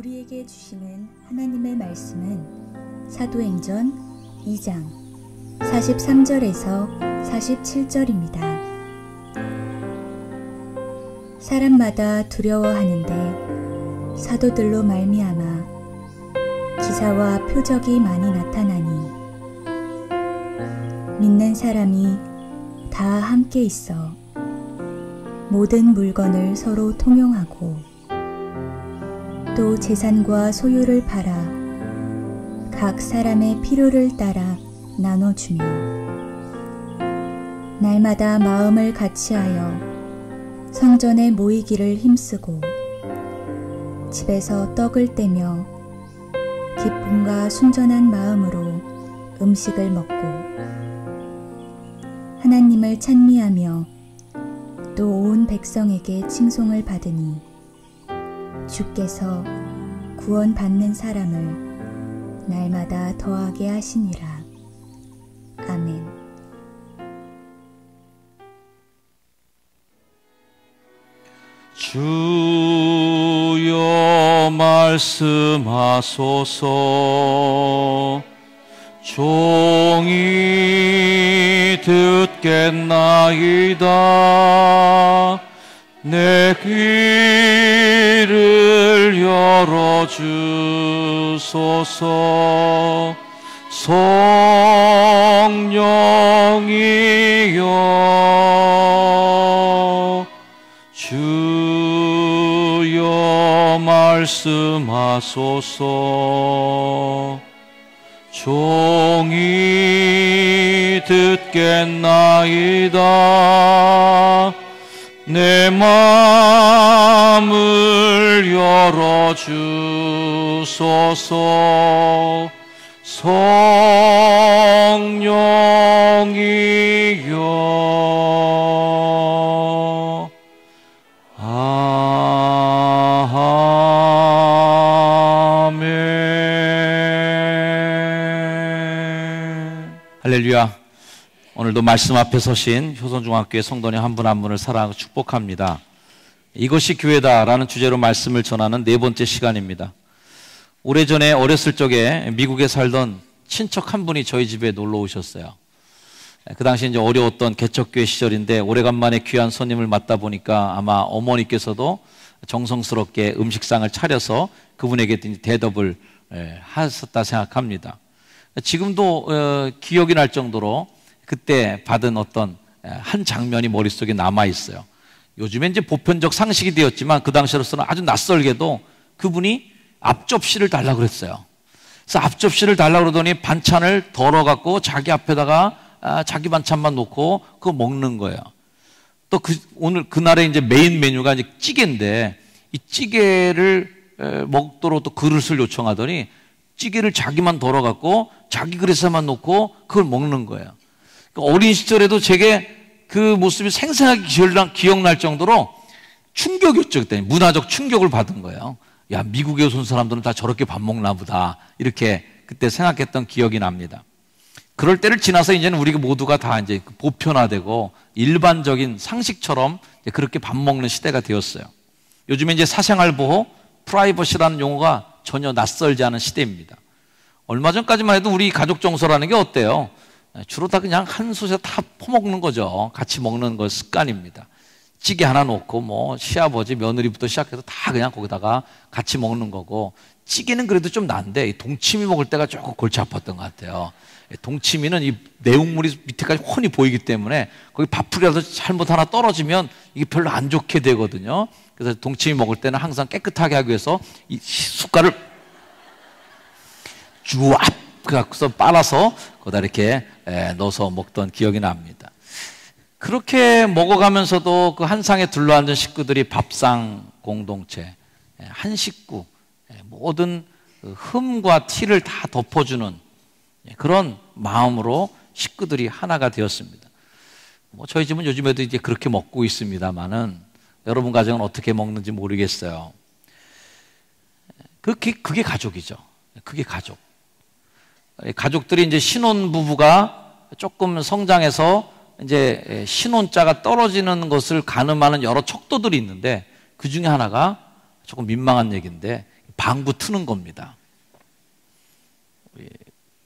우리에게 주시는 하나님의 말씀은 사도행전 2장 43절에서 47절입니다. 사람마다 두려워하는데 사도들로 말미암아 기사와 표적이 많이 나타나니 믿는 사람이 다 함께 있어 모든 물건을 서로 통용하고 또 재산과 소유를 팔아 각 사람의 필요를 따라 나눠주며 날마다 마음을 같이하여 성전에 모이기를 힘쓰고 집에서 떡을 떼며 기쁨과 순전한 마음으로 음식을 먹고 하나님을 찬미하며 또 온 백성에게 칭송을 받으니 주께서 구원받는 사람을 날마다 더하게 하시니라. 아멘. 주여 말씀하소서. 종이 듣겠나이다. 내 귀를 열어주소서. 성령이여 주여 말씀하소서. 종이 듣겠나이다. 내 마음을 열어주소서. 성령이여 아멘. 할렐루야. 오늘도 말씀 앞에 서신 효선중학교의 성도님 한 분 한 분을 사랑하고 축복합니다. 이것이 교회다라는 주제로 말씀을 전하는 네 번째 시간입니다. 오래전에 어렸을 적에 미국에 살던 친척 한 분이 저희 집에 놀러 오셨어요. 그 당시 이제 어려웠던 개척교회 시절인데 오래간만에 귀한 손님을 맞다 보니까 아마 어머니께서도 정성스럽게 음식상을 차려서 그분에게 대접을 하셨다 생각합니다. 지금도 기억이 날 정도로 그때 받은 어떤 한 장면이 머릿속에 남아있어요. 요즘엔 이제 보편적 상식이 되었지만 그 당시로서는 아주 낯설게도 그분이 앞접시를 달라고 그랬어요. 그래서 앞접시를 달라고 그러더니 반찬을 덜어갖고 자기 앞에다가 자기 반찬만 놓고 그거 먹는 거예요. 또 오늘 그날의 이제 메인 메뉴가 이제 찌개인데 이 찌개를 먹도록 또 그릇을 요청하더니 찌개를 자기만 덜어갖고 자기 그릇에만 놓고 그걸 먹는 거예요. 어린 시절에도 제게 그 모습이 생생하게 기억날 정도로 충격이었죠. 그때 문화적 충격을 받은 거예요. 야, 미국에 온 사람들은 다 저렇게 밥 먹나 보다. 이렇게 그때 생각했던 기억이 납니다. 그럴 때를 지나서 이제는 우리 모두가 다 이제 보편화되고 일반적인 상식처럼 그렇게 밥 먹는 시대가 되었어요. 요즘에 이제 사생활 보호, 프라이버시라는 용어가 전혀 낯설지 않은 시대입니다. 얼마 전까지만 해도 우리 가족 정서라는 게 어때요? 주로 다 그냥 한 솥에 다 퍼먹는 거죠. 같이 먹는 거 습관입니다. 찌개 하나 놓고 뭐 시아버지, 며느리부터 시작해서 다 그냥 거기다가 같이 먹는 거고, 찌개는 그래도 좀 난데 동치미 먹을 때가 조금 골치 아팠던 것 같아요. 동치미는 이 내용물이 밑에까지 훤히 보이기 때문에 거기 밥풀이라도 잘못 하나 떨어지면 이게 별로 안 좋게 되거든요. 그래서 동치미 먹을 때는 항상 깨끗하게 하기 위해서 이 숟갈을 쭈압 그래서 빨아서 거기다 이렇게 넣어서 먹던 기억이 납니다. 그렇게 먹어가면서도 그 한 상에 둘러앉은 식구들이 밥상 공동체, 한 식구, 모든 흠과 티를 다 덮어주는 그런 마음으로 식구들이 하나가 되었습니다. 뭐 저희 집은 요즘에도 이제 그렇게 먹고 있습니다만은 여러분 가정은 어떻게 먹는지 모르겠어요. 그게 가족이죠. 그게 가족. 가족들이 이제 신혼부부가 조금 성장해서 이제 신혼자가 떨어지는 것을 가늠하는 여러 척도들이 있는데 그 중에 하나가 조금 민망한 얘기인데 방구 트는 겁니다.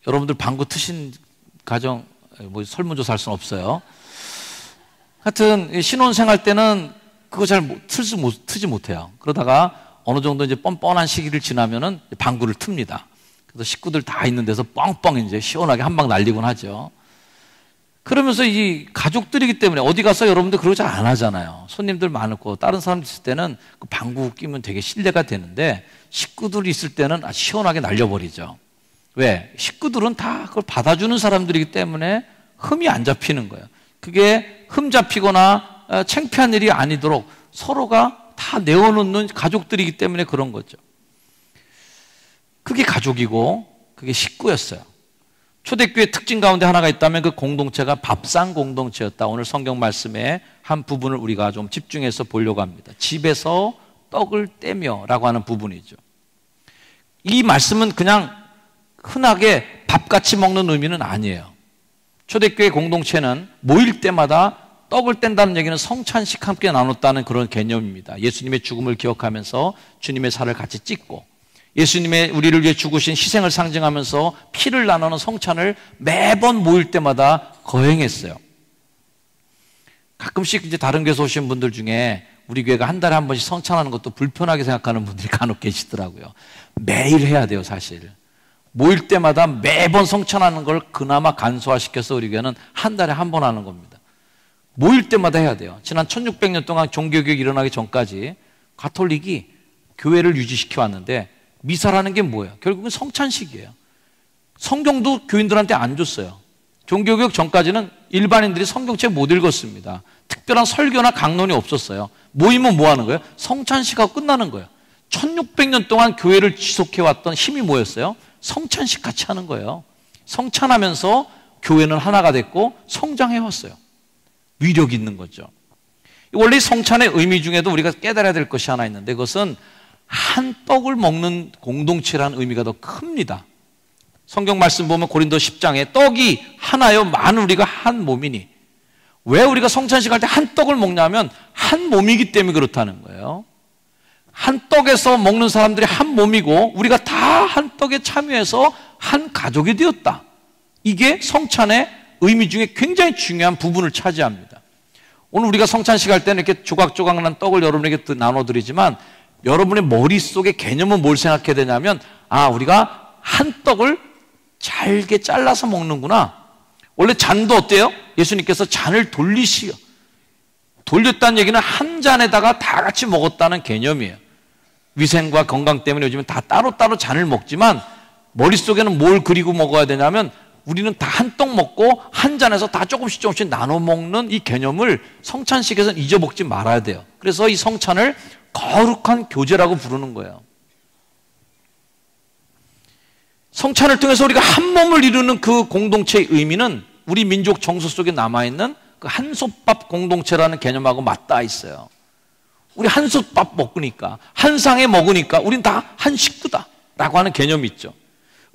여러분들 방구 트신 가정 뭐 설문조사 할 수는 없어요. 하여튼 신혼생활 때는 그거 잘 트지 못해요. 그러다가 어느 정도 이제 뻔뻔한 시기를 지나면은 방구를 틉니다. 그래서 식구들 다 있는 데서 뻥뻥 이제 시원하게 한 방 날리곤 하죠. 그러면서 이 가족들이기 때문에 어디 가서 여러분들 그러고 잘 안 하잖아요. 손님들 많고 다른 사람 있을 때는 그 방구 끼면 되게 신뢰가 되는데 식구들이 있을 때는 시원하게 날려버리죠. 왜? 식구들은 다 그걸 받아주는 사람들이기 때문에 흠이 안 잡히는 거예요. 그게 흠 잡히거나 창피한 일이 아니도록 서로가 다 내어놓는 가족들이기 때문에 그런 거죠. 그게 가족이고 그게 식구였어요. 초대교회 특징 가운데 하나가 있다면 그 공동체가 밥상 공동체였다. 오늘 성경 말씀의 한 부분을 우리가 좀 집중해서 보려고 합니다. 집에서 떡을 떼며 라고 하는 부분이죠. 이 말씀은 그냥 흔하게 밥같이 먹는 의미는 아니에요. 초대교회 공동체는 모일 때마다 떡을 뗀다는 얘기는 성찬식 함께 나눴다는 그런 개념입니다. 예수님의 죽음을 기억하면서 주님의 살을 같이 찢고 예수님의 우리를 위해 죽으신 희생을 상징하면서 피를 나누는 성찬을 매번 모일 때마다 거행했어요. 가끔씩 이제 다른 교회에서 오신 분들 중에 우리 교회가 한 달에 한 번씩 성찬하는 것도 불편하게 생각하는 분들이 간혹 계시더라고요. 매일 해야 돼요, 사실. 모일 때마다 매번 성찬하는 걸 그나마 간소화시켜서 우리 교회는 한 달에 한 번 하는 겁니다. 모일 때마다 해야 돼요. 지난 1600년 동안 종교개혁이 일어나기 전까지 가톨릭이 교회를 유지시켜 왔는데 미사라는 게 뭐예요? 결국은 성찬식이에요. 성경도 교인들한테 안 줬어요. 종교개혁 전까지는 일반인들이 성경책 못 읽었습니다. 특별한 설교나 강론이 없었어요. 모이면 뭐 하는 거예요? 성찬식하고 끝나는 거예요. 1600년 동안 교회를 지속해왔던 힘이 뭐였어요? 성찬식 같이 하는 거예요. 성찬하면서 교회는 하나가 됐고 성장해왔어요. 위력이 있는 거죠. 원래 성찬의 의미 중에도 우리가 깨달아야 될 것이 하나 있는데 그것은 한 떡을 먹는 공동체라는 의미가 더 큽니다. 성경 말씀 보면 고린도 10장에 떡이 하나요 많은 우리가 한 몸이니. 왜 우리가 성찬식 할 때 한 떡을 먹냐면 한 몸이기 때문에 그렇다는 거예요. 한 떡에서 먹는 사람들이 한 몸이고 우리가 다 한 떡에 참여해서 한 가족이 되었다. 이게 성찬의 의미 중에 굉장히 중요한 부분을 차지합니다. 오늘 우리가 성찬식 할 때는 이렇게 조각조각 난 떡을 여러분에게 나눠드리지만 여러분의 머릿속에 개념은 뭘 생각해야 되냐면 우리가 한 떡을 잘게 잘라서 먹는구나. 원래 잔도 어때요? 예수님께서 잔을 돌렸다는 얘기는 한 잔에다가 다 같이 먹었다는 개념이에요. 위생과 건강 때문에 요즘은 다 따로따로 잔을 먹지만 머릿속에는 뭘 그리고 먹어야 되냐면 우리는 다 한 떡 먹고 한 잔에서 다 조금씩 나눠 먹는 이 개념을 성찬식에서는 잊어먹지 말아야 돼요. 그래서 이 성찬을 거룩한 교제라고 부르는 거예요. 성찬을 통해서 우리가 한 몸을 이루는 그 공동체의 의미는 우리 민족 정서 속에 남아있는 그 한솥밥 공동체라는 개념하고 맞닿아 있어요. 우리 한솥밥 먹으니까 한 상에 먹으니까 우린 다 한 식구다 라고 하는 개념이 있죠.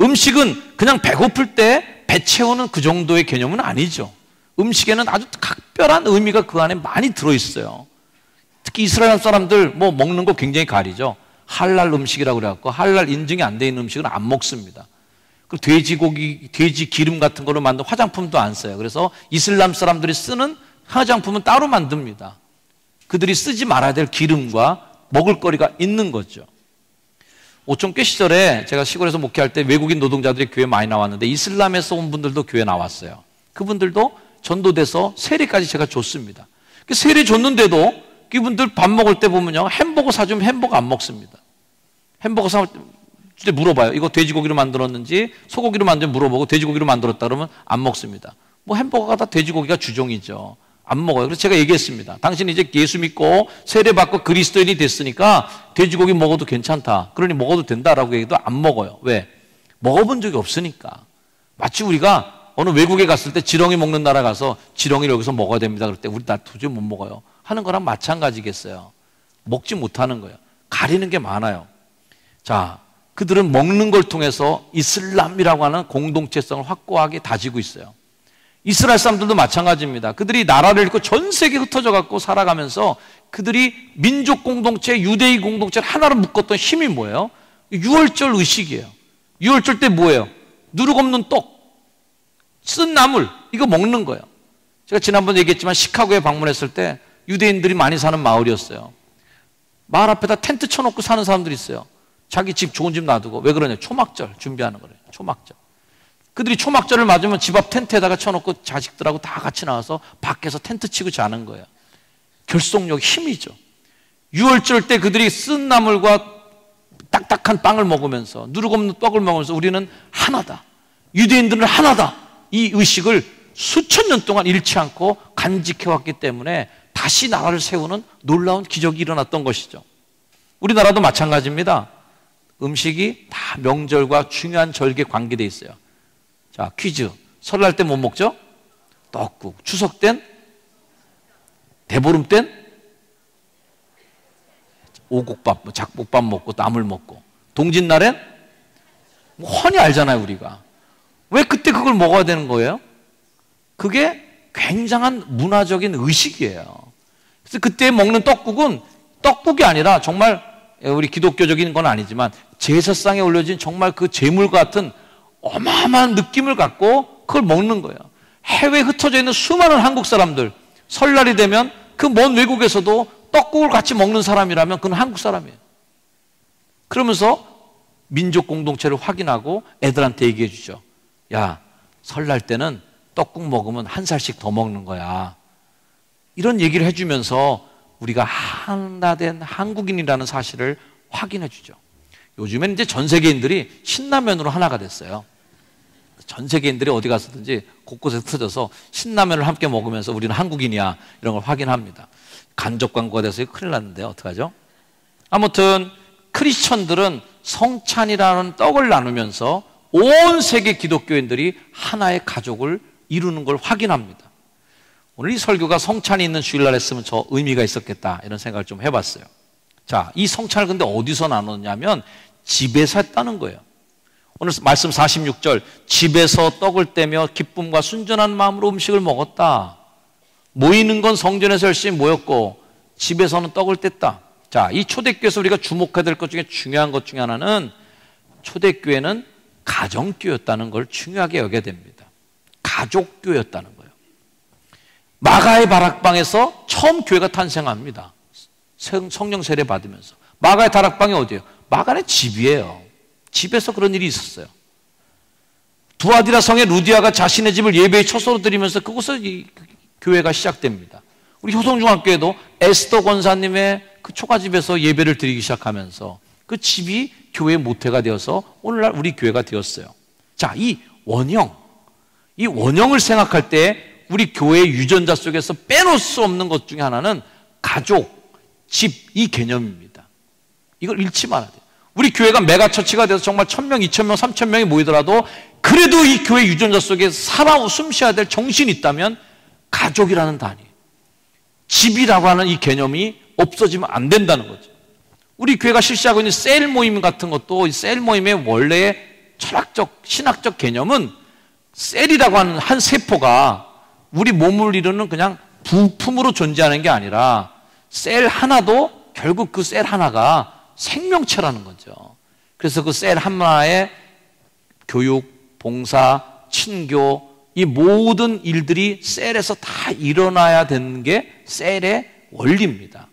음식은 그냥 배고플 때 배 채우는 그 정도의 개념은 아니죠. 음식에는 아주 각별한 의미가 그 안에 많이 들어있어요. 특히 이스라엘 사람들 먹는 거 굉장히 가리죠. 할랄 음식이라고 그래갖고 할랄 인증이 안 돼 있는 음식은 안 먹습니다. 그리고 돼지고기, 돼지 기름 같은 거로 만든 화장품도 안 써요. 그래서 이슬람 사람들이 쓰는 화장품은 따로 만듭니다. 그들이 쓰지 말아야 될 기름과 먹을거리가 있는 거죠. 오촌교 시절에 제가 시골에서 목회할 때 외국인 노동자들이 교회 많이 나왔는데 이슬람에서 온 분들도 교회 나왔어요. 그분들도 전도돼서 세례까지 제가 줬습니다. 세례 줬는데도 이분들 밥 먹을 때 보면요, 햄버거 사주면 햄버거 안 먹습니다. 햄버거 사올 때 물어봐요. 이거 돼지고기로 만들었는지 소고기로 만들었는지 물어보고 돼지고기로 만들었다 그러면 안 먹습니다. 햄버거가 다 돼지고기가 주종이죠. 안 먹어요. 그래서 제가 얘기했습니다. 당신이 이제 예수 믿고 세례받고 그리스도인이 됐으니까 돼지고기 먹어도 괜찮다. 그러니 먹어도 된다라고 얘기도 안 먹어요. 왜? 먹어본 적이 없으니까. 마치 우리가 어느 외국에 갔을 때 지렁이 먹는 나라 가서 지렁이를 여기서 먹어야 됩니다. 그럴 때 우리 나 도저히 못 먹어요. 하는 거랑 마찬가지겠어요. 먹지 못하는 거예요. 가리는 게 많아요. 자, 그들은 먹는 걸 통해서 이슬람이라고 하는 공동체성을 확고하게 다지고 있어요. 이스라엘 사람들도 마찬가지입니다. 그들이 나라를 잃고 전 세계에 흩어져 갖고 살아가면서 그들이 민족 공동체, 유대인 공동체를 하나로 묶었던 힘이 뭐예요? 유월절 의식이에요. 유월절 때 뭐예요? 누룩 없는 떡, 쓴 나물, 이거 먹는 거예요. 제가 지난번에 얘기했지만 시카고에 방문했을 때 유대인들이 많이 사는 마을이었어요. 마을 앞에다 텐트 쳐놓고 사는 사람들이 있어요. 자기 집 좋은 집 놔두고. 왜 그러냐? 초막절 준비하는 거래요. 초막절. 그들이 초막절을 맞으면 집 앞 텐트에다가 쳐놓고 자식들하고 다 같이 나와서 밖에서 텐트 치고 자는 거예요. 결속력, 힘이죠. 유월절 때 그들이 쓴 나물과 딱딱한 빵을 먹으면서 누룩 없는 떡을 먹으면서 우리는 하나다, 유대인들은 하나다, 이 의식을 수천 년 동안 잃지 않고 간직해왔기 때문에 다시 나라를 세우는 놀라운 기적이 일어났던 것이죠. 우리나라도 마찬가지입니다. 음식이 다 명절과 중요한 절기에 관계되어 있어요. 자, 퀴즈. 설날 때 뭐 먹죠? 떡국. 추석 땐? 대보름 땐? 오곡밥, 작복밥 먹고 나물 먹고. 동짓날엔? 뭐 훤히 알잖아요, 우리가. 왜 그때 그걸 먹어야 되는 거예요? 그게 굉장한 문화적인 의식이에요. 그래서 그때 먹는 떡국은 떡국이 아니라 정말 우리 기독교적인 건 아니지만 제사상에 올려진 정말 그 제물 같은 어마어마한 느낌을 갖고 그걸 먹는 거예요. 해외에 흩어져 있는 수많은 한국 사람들, 설날이 되면 그 먼 외국에서도 떡국을 같이 먹는 사람이라면 그건 한국 사람이에요. 그러면서 민족 공동체를 확인하고 애들한테 얘기해 주죠. 야, 설날 때는 떡국 먹으면 한 살씩 더 먹는 거야. 이런 얘기를 해주면서 우리가 하나 된 한국인이라는 사실을 확인해 주죠. 요즘엔 이제 전 세계인들이 신라면으로 하나가 됐어요. 전 세계인들이 어디 가서든지 곳곳에 흩어져서 신라면을 함께 먹으면서 우리는 한국인이야, 이런 걸 확인합니다. 간접 광고가 돼서 큰일 났는데 어떡하죠? 아무튼 크리스천들은 성찬이라는 떡을 나누면서 온 세계 기독교인들이 하나의 가족을 이루는 걸 확인합니다. 오늘 이 설교가 성찬이 있는 주일날 했으면 저 의미가 있었겠다, 이런 생각을 좀 해봤어요. 자, 이 성찬을 근데 어디서 나눴냐면 집에서 했다는 거예요. 오늘 말씀 46절, 집에서 떡을 떼며 기쁨과 순전한 마음으로 음식을 먹었다. 모이는 건 성전에서 열심히 모였고 집에서는 떡을 뗐다. 자, 이 초대교회에서 우리가 주목해야 될 것 중에 중요한 것 중에 하나는 초대교회는 가정교회였다는 걸 중요하게 여겨야 됩니다. 가족교회였다는 거예요. 마가의 다락방에서 처음 교회가 탄생합니다. 성령 세례 받으면서. 마가의 다락방이 어디예요? 마가의 집이에요. 집에서 그런 일이 있었어요. 두아디라 성의 루디아가 자신의 집을 예배의 처소로 드리면서 그곳에서 이 교회가 시작됩니다. 우리 효성중학교에도 에스더 권사님의 그 초가집에서 예배를 드리기 시작하면서 그 집이 교회의 모태가 되어서 오늘날 우리 교회가 되었어요. 자, 이 원형을 생각할 때 우리 교회의 유전자 속에서 빼놓을 수 없는 것 중에 하나는 가족, 집, 이 개념입니다. 이걸 잃지 말아야 돼요. 우리 교회가 메가처치가 돼서 정말 1000명, 2000명, 3000명이 모이더라도 그래도 이 교회 유전자 속에 살아 숨쉬어야 될 정신이 있다면 가족이라는 단위, 집이라고 하는 이 개념이 없어지면 안 된다는 거죠. 우리 교회가 실시하고 있는 셀 모임 같은 것도 이 셀 모임의 원래의 철학적, 신학적 개념은 셀이라고 하는 한 세포가 우리 몸을 이루는 그냥 부품으로 존재하는 게 아니라 셀 하나도 결국 그 셀 하나가 생명체라는 거죠. 그래서 그 셀 하나의 교육, 봉사, 친교, 이 모든 일들이 셀에서 다 일어나야 되는 게 셀의 원리입니다.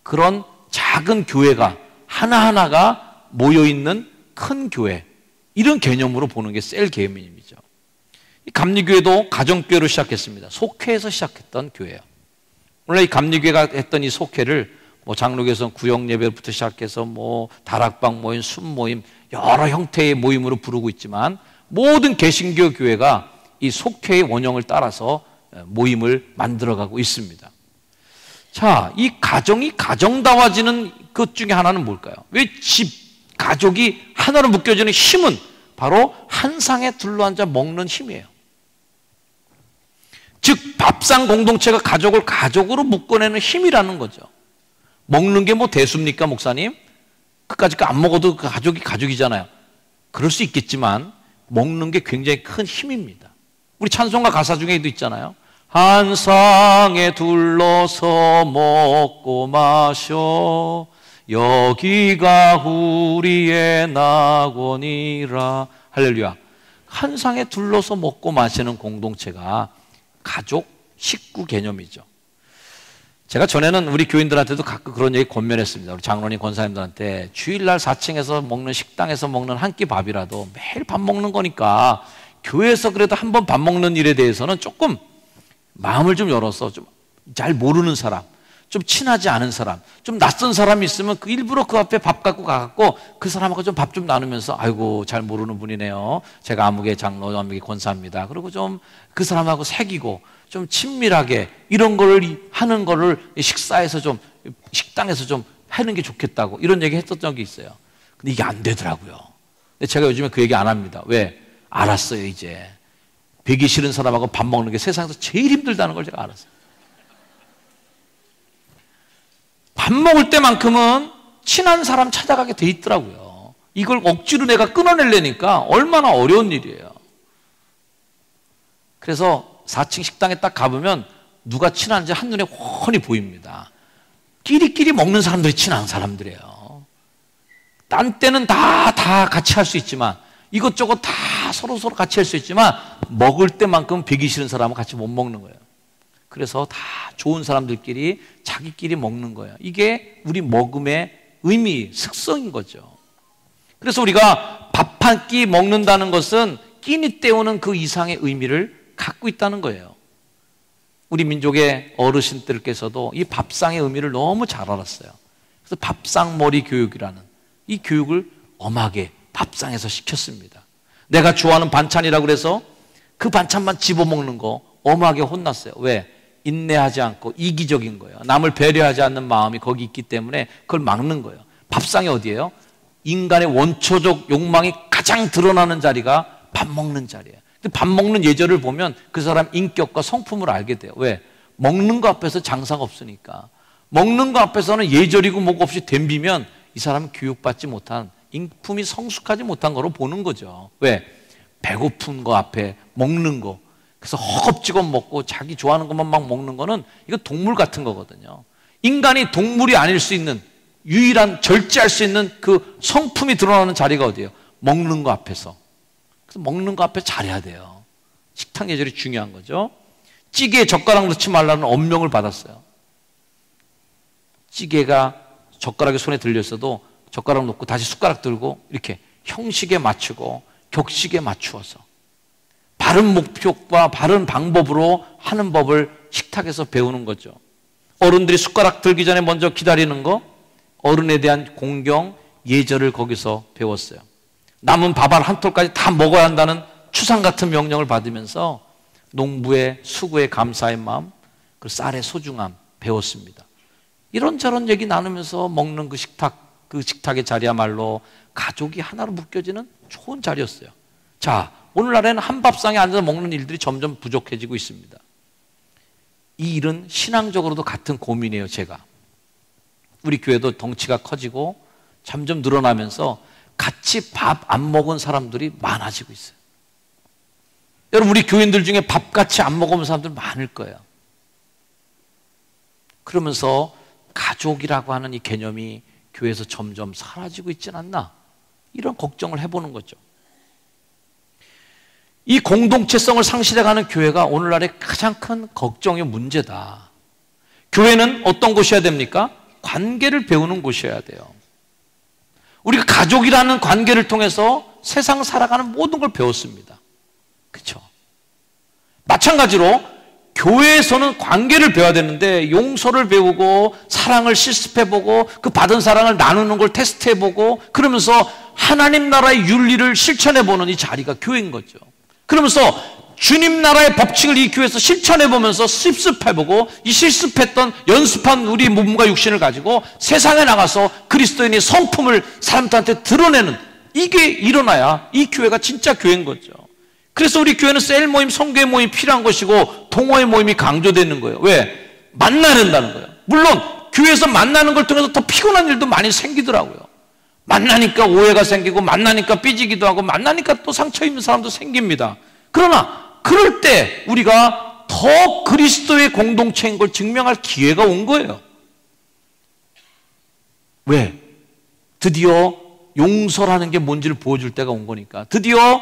그런 작은 교회가 하나하나가 모여있는 큰 교회, 이런 개념으로 보는 게 셀 개념이죠. 감리교회도 가정교회로 시작했습니다. 속회에서 시작했던 교회예요. 원래 이 감리교회가 했던 이 속회를 뭐 장로교에서는 구역 예배부터 시작해서 뭐 다락방 모임, 순모임, 여러 형태의 모임으로 부르고 있지만 모든 개신교 교회가 이 속회의 원형을 따라서 모임을 만들어가고 있습니다. 자, 이 가정이 가정다워지는 것 중에 하나는 뭘까요? 왜 집, 가족이 하나로 묶여지는 힘은 바로 한 상에 둘러앉아 먹는 힘이에요. 즉 밥상 공동체가 가족을 가족으로 묶어내는 힘이라는 거죠. 먹는 게 뭐 대수입니까, 목사님? 그까짓 거 안 먹어도 그 가족이 가족이잖아요. 그럴 수 있겠지만 먹는 게 굉장히 큰 힘입니다. 우리 찬송가 가사 중에도 있잖아요. 한 상에 둘러서 먹고 마셔 여기가 우리의 낙원이라. 할렐루야. 한 상에 둘러서 먹고 마시는 공동체가 가족, 식구 개념이죠. 제가 전에는 우리 교인들한테도 가끔 그런 얘기 권면했습니다. 우리 장로님, 권사님들한테 주일날 4층에서 먹는 식당에서 먹는 한 끼 밥이라도 매일 밥 먹는 거니까 교회에서 그래도 한 번 밥 먹는 일에 대해서는 조금 마음을 좀 열어서 좀 잘 모르는 사람, 좀 친하지 않은 사람, 좀 낯선 사람이 있으면 그 일부러 그 앞에 밥 갖고 가갖고 그 사람하고 좀 밥 좀 나누면서 아이고 잘 모르는 분이네요. 제가 아무개 장로, 아무개 권사입니다. 그리고 좀 그 사람하고 새기고 좀 친밀하게 이런 거를 하는 거를 식사에서 좀 식당에서 좀 하는 게 좋겠다고 이런 얘기 했던 적이 있어요. 근데 이게 안 되더라고요. 근데 제가 요즘에 그 얘기 안 합니다. 왜? 알았어요. 이제 배기 싫은 사람하고 밥 먹는 게 세상에서 제일 힘들다는 걸 제가 알았어요. 밥 먹을 때만큼은 친한 사람 찾아가게 돼 있더라고요. 이걸 억지로 내가 끊어내려니까 얼마나 어려운 일이에요. 그래서 4층 식당에 딱 가보면 누가 친한지 한눈에 훤히 보입니다. 끼리끼리 먹는 사람들이 친한 사람들이에요. 딴 때는 다 같이 할 수 있지만 이것저것 다 서로 같이 할 수 있지만 먹을 때만큼 배기 싫은 사람은 같이 못 먹는 거예요. 그래서 다 좋은 사람들끼리 자기끼리 먹는 거예요. 이게 우리 먹음의 의미, 특성인 거죠. 그래서 우리가 밥 한 끼 먹는다는 것은 끼니 때우는 그 이상의 의미를 갖고 있다는 거예요. 우리 민족의 어르신들께서도 이 밥상의 의미를 너무 잘 알았어요. 그래서 밥상머리 교육이라는 이 교육을 엄하게 밥상에서 시켰습니다. 내가 좋아하는 반찬이라고 그래서 그 반찬만 집어먹는 거 엄하게 혼났어요. 왜? 인내하지 않고 이기적인 거예요. 남을 배려하지 않는 마음이 거기 있기 때문에 그걸 막는 거예요. 밥상이 어디예요? 인간의 원초적 욕망이 가장 드러나는 자리가 밥 먹는 자리예요. 근데 밥 먹는 예절을 보면 그 사람 인격과 성품을 알게 돼요. 왜? 먹는 거 앞에서 장사가 없으니까. 먹는 거 앞에서는 예절이고 뭐고 없이 덤비면 이 사람은 교육받지 못한, 인품이 성숙하지 못한 거로 보는 거죠. 왜? 배고픈 거 앞에 먹는 거. 그래서 허겁지겁 먹고 자기 좋아하는 것만 막 먹는 거는 이거 동물 같은 거거든요. 인간이 동물이 아닐 수 있는 유일한 절제할 수 있는 그 성품이 드러나는 자리가 어디예요? 먹는 거 앞에서. 그래서 먹는 거 앞에 잘해야 돼요. 식탁 예절이 중요한 거죠. 찌개에 젓가락 넣지 말라는 엄명을 받았어요. 찌개가 젓가락이 손에 들렸어도 젓가락 놓고 다시 숟가락 들고 이렇게 형식에 맞추고 격식에 맞추어서 바른 목표와 바른 방법으로 하는 법을 식탁에서 배우는 거죠. 어른들이 숟가락 들기 전에 먼저 기다리는 거, 어른에 대한 공경, 예절을 거기서 배웠어요. 남은 밥알 한 톨까지 다 먹어야 한다는 추상 같은 명령을 받으면서 농부의 수고에 감사의 마음, 그 쌀의 소중함 배웠습니다. 이런저런 얘기 나누면서 먹는 그 식탁의 자리야말로 가족이 하나로 묶여지는 좋은 자리였어요. 자, 오늘날에는 한 밥상에 앉아서 먹는 일들이 점점 부족해지고 있습니다. 이 일은 신앙적으로도 같은 고민이에요, 제가. 우리 교회도 덩치가 커지고 점점 늘어나면서 같이 밥 안 먹은 사람들이 많아지고 있어요. 여러분, 우리 교인들 중에 밥 같이 안 먹어본 사람들 많을 거예요. 그러면서 가족이라고 하는 이 개념이 교회에서 점점 사라지고 있지는 않나, 이런 걱정을 해보는 거죠. 이 공동체성을 상실해가는 교회가 오늘날의 가장 큰 걱정의 문제다. 교회는 어떤 곳이어야 됩니까? 관계를 배우는 곳이어야 돼요. 우리가 가족이라는 관계를 통해서 세상 살아가는 모든 걸 배웠습니다. 그렇죠? 마찬가지로 교회에서는 관계를 배워야 되는데 용서를 배우고 사랑을 실습해보고 그 받은 사랑을 나누는 걸 테스트해보고 그러면서 하나님 나라의 윤리를 실천해보는 이 자리가 교회인 거죠. 그러면서 주님 나라의 법칙을 이 교회에서 실천해보면서 실습해보고 이 실습했던 연습한 우리 몸과 육신을 가지고 세상에 나가서 그리스도인의 성품을 사람들한테 드러내는, 이게 일어나야 이 교회가 진짜 교회인 거죠. 그래서 우리 교회는 셀 모임, 성교의 모임이 필요한 것이고 동호회 모임이 강조되는 거예요. 왜? 만나야 된다는 거예요. 물론 교회에서 만나는 걸 통해서 더 피곤한 일도 많이 생기더라고요. 만나니까 오해가 생기고 만나니까 삐지기도 하고 만나니까 또 상처 입는 사람도 생깁니다. 그러나 그럴 때 우리가 더 그리스도의 공동체인 걸 증명할 기회가 온 거예요. 왜? 드디어 용서라는 게 뭔지를 보여줄 때가 온 거니까, 드디어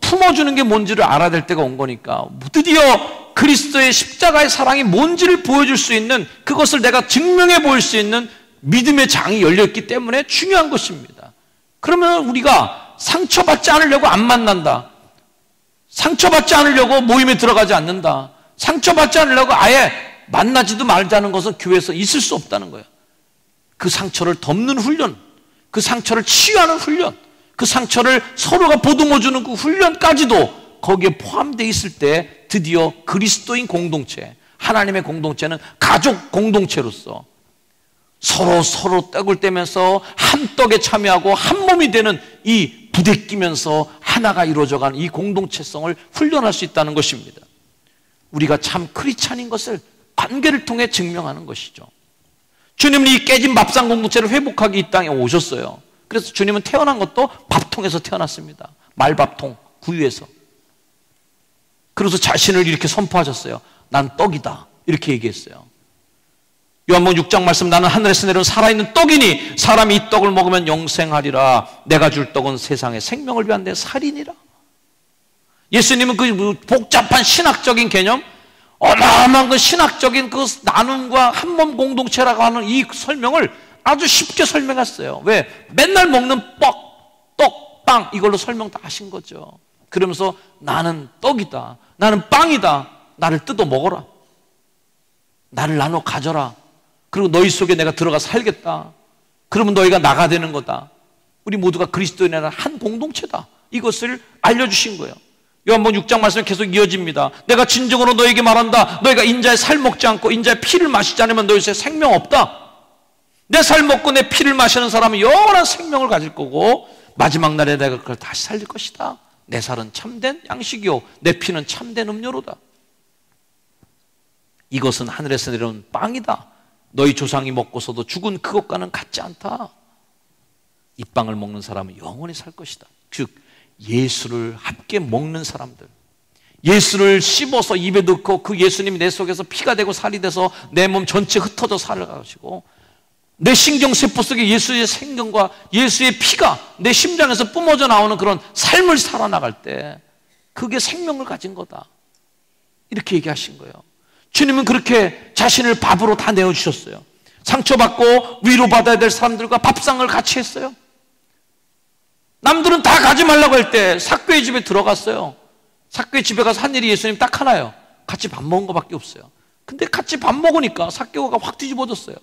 품어주는 게 뭔지를 알아야 될 때가 온 거니까, 드디어 그리스도의 십자가의 사랑이 뭔지를 보여줄 수 있는, 그것을 내가 증명해 보일 수 있는 믿음의 장이 열렸기 때문에 중요한 것입니다. 그러면 우리가 상처받지 않으려고 안 만난다, 상처받지 않으려고 모임에 들어가지 않는다, 상처받지 않으려고 아예 만나지도 말자는 것은 교회에서 있을 수 없다는 거예요. 그 상처를 덮는 훈련, 그 상처를 치유하는 훈련, 그 상처를 서로가 보듬어주는 그 훈련까지도 거기에 포함되어 있을 때 드디어 그리스도인 공동체, 하나님의 공동체는 가족 공동체로서 서로 떡을 떼면서 한 떡에 참여하고 한 몸이 되는 이 부대끼면서 하나가 이루어져가는 이 공동체성을 훈련할 수 있다는 것입니다. 우리가 참 크리스찬인 것을 관계를 통해 증명하는 것이죠. 주님은 이 깨진 밥상 공동체를 회복하기 이 땅에 오셨어요. 그래서 주님은 태어난 것도 밥통에서 태어났습니다. 말밥통, 구유에서. 그래서 자신을 이렇게 선포하셨어요. 난 떡이다, 이렇게 얘기했어요. 요한복음 6장 말씀, 나는 하늘에서 내려온 살아있는 떡이니 사람이 이 떡을 먹으면 영생하리라. 내가 줄 떡은 세상의 생명을 위한 내 살이니라. 예수님은 그 복잡한 신학적인 개념, 어마어마한 그 신학적인 그 나눔과 한몸 공동체라고 하는 이 설명을 아주 쉽게 설명했어요. 왜? 맨날 먹는 떡, 빵, 이걸로 설명 다 하신 거죠. 그러면서 나는 떡이다, 나는 빵이다, 나를 뜯어 먹어라, 나를 나눠 가져라, 그리고 너희 속에 내가 들어가 살겠다, 그러면 너희가 나가 되는 거다, 우리 모두가 그리스도인이라는 한 공동체다, 이것을 알려주신 거예요. 요한복음 6장 말씀이 계속 이어집니다. 내가 진정으로 너에게 말한다, 너희가 인자의 살 먹지 않고 인자의 피를 마시지 않으면 너희 속에 생명 없다. 내 살 먹고 내 피를 마시는 사람은 영원한 생명을 가질 거고 마지막 날에 내가 그걸 다시 살릴 것이다. 내 살은 참된 양식이요 내 피는 참된 음료로다. 이것은 하늘에서 내려온 빵이다. 너희 조상이 먹고서도 죽은 그것과는 같지 않다. 이 빵을 먹는 사람은 영원히 살 것이다. 즉 예수를 함께 먹는 사람들, 예수를 씹어서 입에 넣고 그 예수님이 내 속에서 피가 되고 살이 돼서 내 몸 전체 흩어져 살아가시고 내 신경세포 속에 예수의 생명과 예수의 피가 내 심장에서 뿜어져 나오는 그런 삶을 살아나갈 때 그게 생명을 가진 거다, 이렇게 얘기하신 거예요. 주님은 그렇게 자신을 밥으로 다 내어주셨어요. 상처받고 위로받아야 될 사람들과 밥상을 같이 했어요. 남들은 다 가지 말라고 할 때 삭개의 집에 들어갔어요. 삭개의 집에 가서 한 일이 예수님 딱 하나예요. 같이 밥 먹은 것밖에 없어요. 근데 같이 밥 먹으니까 삭개가 확 뒤집어졌어요.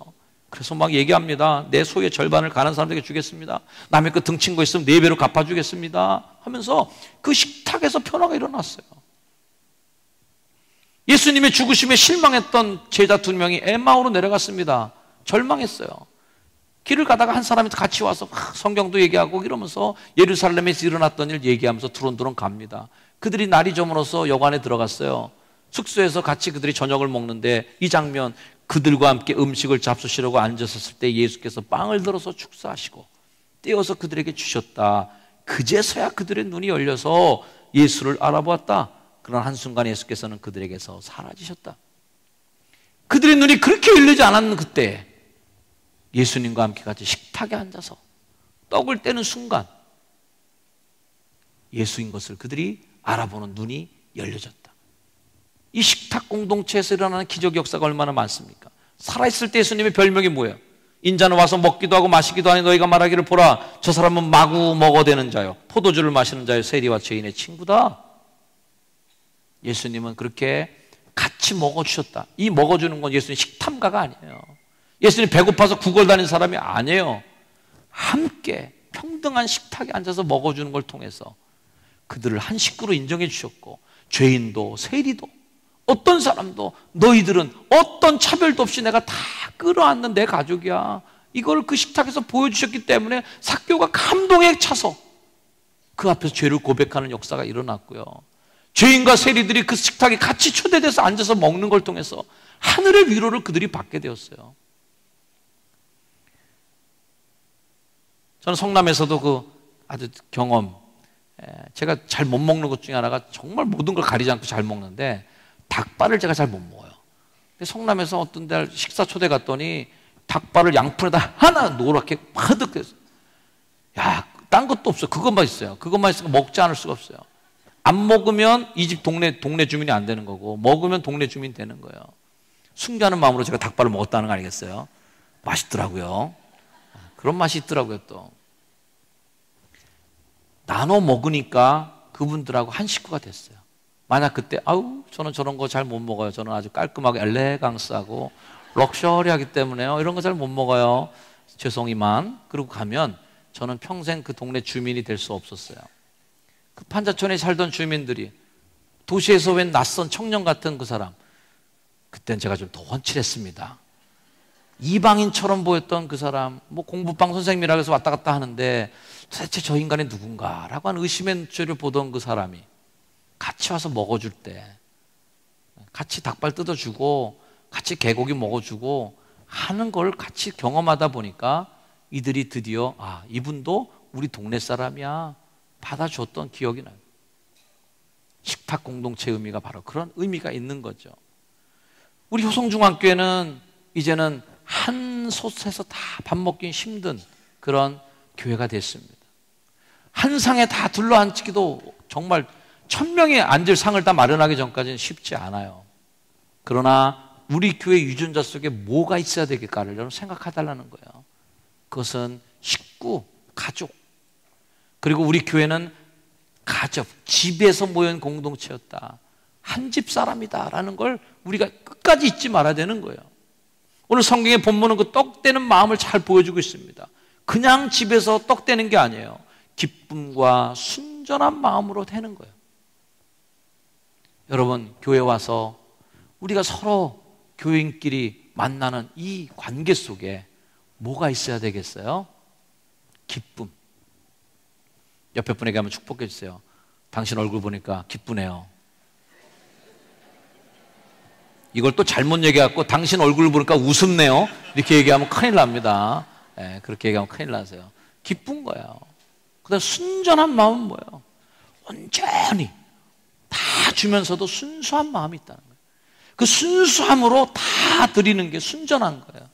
그래서 막 얘기합니다. 내 소유의 절반을 가난한 사람들에게 주겠습니다. 남의 거 등친 거 있으면 4배로 갚아주겠습니다 하면서 그 식탁에서 변화가 일어났어요. 예수님의 죽으심에 실망했던 제자 2명이 엠마오로 내려갔습니다. 절망했어요. 길을 가다가 한 사람이 같이 와서 성경도 얘기하고 이러면서 예루살렘에서 일어났던 일 얘기하면서 두런두런 갑니다. 그들이 날이 저물어서 여관에 들어갔어요. 숙소에서 같이 그들이 저녁을 먹는데 이 장면, 그들과 함께 음식을 잡수시려고 앉았을 때 예수께서 빵을 들어서 축사하시고 떼어서 그들에게 주셨다. 그제서야 그들의 눈이 열려서 예수를 알아보았다. 그러나 한순간 예수께서는 그들에게서 사라지셨다. 그들의 눈이 그렇게 열리지 않았는 그때 예수님과 함께 같이 식탁에 앉아서 떡을 떼는 순간 예수인 것을 그들이 알아보는 눈이 열려졌다. 이 식탁 공동체에서 일어나는 기적 역사가 얼마나 많습니까? 살아있을 때 예수님의 별명이 뭐예요? 인자는 와서 먹기도 하고 마시기도 하니 너희가 말하기를 보라, 저 사람은 마구 먹어대는 자요 포도주를 마시는 자요 세리와 죄인의 친구다. 예수님은 그렇게 같이 먹어주셨다. 이 먹어주는 건 예수님 식탐가가 아니에요. 예수님 배고파서 구걸 다니는 사람이 아니에요. 함께 평등한 식탁에 앉아서 먹어주는 걸 통해서 그들을 한 식구로 인정해 주셨고 죄인도 세리도 어떤 사람도 너희들은 어떤 차별도 없이 내가 다 끌어안는 내 가족이야, 이걸 그 식탁에서 보여주셨기 때문에 삭개오가 감동에 차서 그 앞에서 죄를 고백하는 역사가 일어났고요. 죄인과 세리들이 그 식탁에 같이 초대돼서 앉아서 먹는 걸 통해서 하늘의 위로를 그들이 받게 되었어요. 저는 성남에서도 그 아주 경험, 제가 잘 못 먹는 것 중에 하나가 정말 모든 걸 가리지 않고 잘 먹는데 닭발을 제가 잘 못 먹어요. 성남에서 어떤 날 식사 초대 갔더니 닭발을 양푼에다 하나 노랗게 파득 해서 야, 딴 것도 없어. 그것만 있어요. 그것만 있으면 먹지 않을 수가 없어요. 안 먹으면 이 집 동네 주민이 안 되는 거고, 먹으면 동네 주민이 되는 거예요. 숭배하는 마음으로 제가 닭발을 먹었다는 거 아니겠어요? 맛있더라고요. 그런 맛이 있더라고요. 또 나눠 먹으니까 그분들하고 한 식구가 됐어요. 만약 그때 아우 저는 저런 거 잘 못 먹어요. 저는 아주 깔끔하고 엘레강스하고 럭셔리하기 때문에요. 이런 거 잘 못 먹어요. 죄송이만. 그러고 가면 저는 평생 그 동네 주민이 될 수 없었어요. 그 판자촌에 살던 주민들이 도시에서 웬 낯선 청년 같은 그 사람, 그땐 제가 좀 더 훤칠했습니다. 이방인처럼 보였던 그 사람, 뭐 공부방 선생님이라고 해서 왔다 갔다 하는데 도대체 저 인간이 누군가라고 하는 의심의 눈초리를 보던 그 사람이 같이 와서 먹어줄 때, 같이 닭발 뜯어주고 같이 개고기 먹어주고 하는 걸 같이 경험하다 보니까 이들이 드디어 아, 이분도 우리 동네 사람이야 받아줬던 기억이 나요. 식탁 공동체의 의미가 바로 그런 의미가 있는 거죠. 우리 효성중앙교회는 이제는 한 솥에서 다 밥 먹기 힘든 그런 교회가 됐습니다. 한 상에 다 둘러앉기도 정말 1000명이 앉을 상을 다 마련하기 전까지는 쉽지 않아요. 그러나 우리 교회 유전자 속에 뭐가 있어야 되겠까를 여러분 생각해달라는 거예요. 그것은 식구, 가족, 그리고 우리 교회는 가족, 집에서 모인 공동체였다. 한 집 사람이다라는 걸 우리가 끝까지 잊지 말아야 되는 거예요. 오늘 성경의 본문은 그 떡 떼는 마음을 잘 보여주고 있습니다. 그냥 집에서 떡 떼는 게 아니에요. 기쁨과 순전한 마음으로 되는 거예요. 여러분, 교회 와서 우리가 서로 교인끼리 만나는 이 관계 속에 뭐가 있어야 되겠어요? 기쁨. 옆에 분에게 한번 축복해 주세요. 당신 얼굴 보니까 기쁘네요. 이걸 또 잘못 얘기해갖고 당신 얼굴 보니까 우습네요. 이렇게 얘기하면 큰일 납니다. 네, 그렇게 얘기하면 큰일 나세요. 기쁜 거예요. 그 다음 순전한 마음은 뭐예요? 온전히 다 주면서도 순수한 마음이 있다는 거예요. 그 순수함으로 다 드리는 게 순전한 거예요.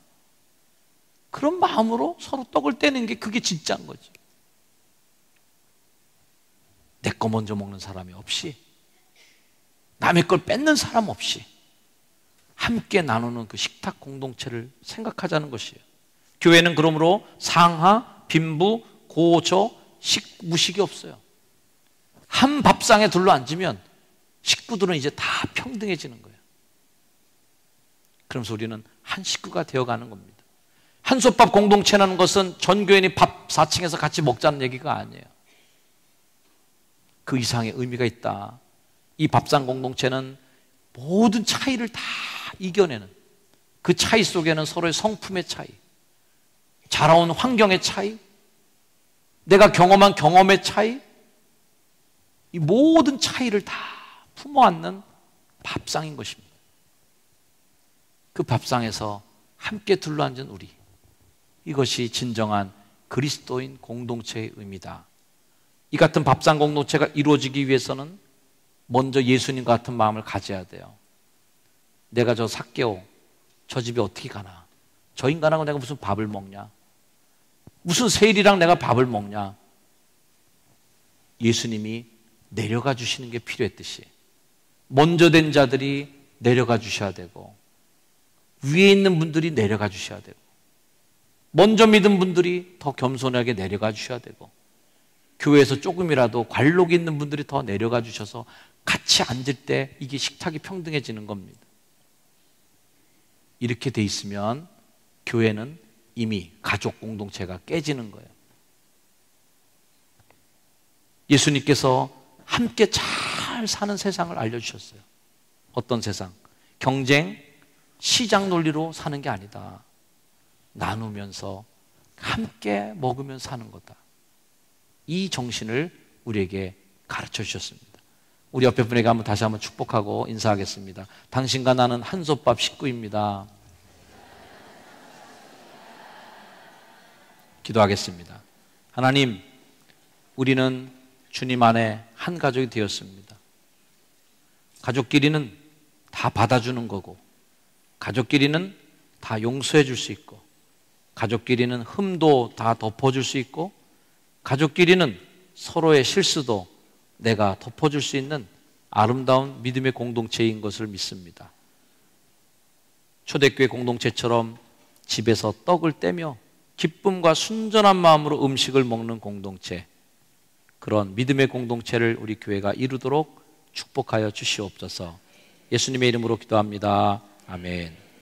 그런 마음으로 서로 떡을 떼는 게 그게 진짜인 거죠. 내 거 먼저 먹는 사람이 없이, 남의 걸 뺏는 사람 없이 함께 나누는 그 식탁 공동체를 생각하자는 것이에요. 교회는 그러므로 상하, 빈부, 고저, 무식이 없어요. 한 밥상에 둘러앉으면 식구들은 이제 다 평등해지는 거예요. 그러면서 우리는 한 식구가 되어가는 겁니다. 한솥밥 공동체라는 것은 전 교인이 밥 4층에서 같이 먹자는 얘기가 아니에요. 그 이상의 의미가 있다. 이 밥상 공동체는 모든 차이를 다 이겨내는, 그 차이 속에는 서로의 성품의 차이, 자라온 환경의 차이, 내가 경험한 경험의 차이, 이 모든 차이를 다 품어안는 밥상인 것입니다. 그 밥상에서 함께 둘러앉은 우리, 이것이 진정한 그리스도인 공동체의 의미다. 이 같은 밥상 공동체가 이루어지기 위해서는 먼저 예수님 같은 마음을 가져야 돼요. 내가 저 삭개오, 저 집에 어떻게 가나? 저 인간하고 내가 무슨 밥을 먹냐? 무슨 세일이랑 내가 밥을 먹냐? 예수님이 내려가 주시는 게 필요했듯이 먼저 된 자들이 내려가 주셔야 되고, 위에 있는 분들이 내려가 주셔야 되고, 먼저 믿은 분들이 더 겸손하게 내려가 주셔야 되고, 교회에서 조금이라도 관록 있는 분들이 더 내려가 주셔서 같이 앉을 때 이게 식탁이 평등해지는 겁니다. 이렇게 돼 있으면 교회는 이미 가족 공동체가 깨지는 거예요. 예수님께서 함께 잘 사는 세상을 알려주셨어요. 어떤 세상? 경쟁, 시장 논리로 사는 게 아니다. 나누면서 함께 먹으면서 사는 거다. 이 정신을 우리에게 가르쳐 주셨습니다. 우리 옆에 분에게 한번 다시 한번 축복하고 인사하겠습니다. 당신과 나는 한솥밥 식구입니다. 기도하겠습니다. 하나님, 우리는 주님 안에 한 가족이 되었습니다. 가족끼리는 다 받아주는 거고, 가족끼리는 다 용서해 줄 수 있고, 가족끼리는 흠도 다 덮어줄 수 있고, 가족끼리는 서로의 실수도 내가 덮어줄 수 있는 아름다운 믿음의 공동체인 것을 믿습니다. 초대교회 공동체처럼 집에서 떡을 떼며 기쁨과 순전한 마음으로 음식을 먹는 공동체, 그런 믿음의 공동체를 우리 교회가 이루도록 축복하여 주시옵소서. 예수님의 이름으로 기도합니다. 아멘.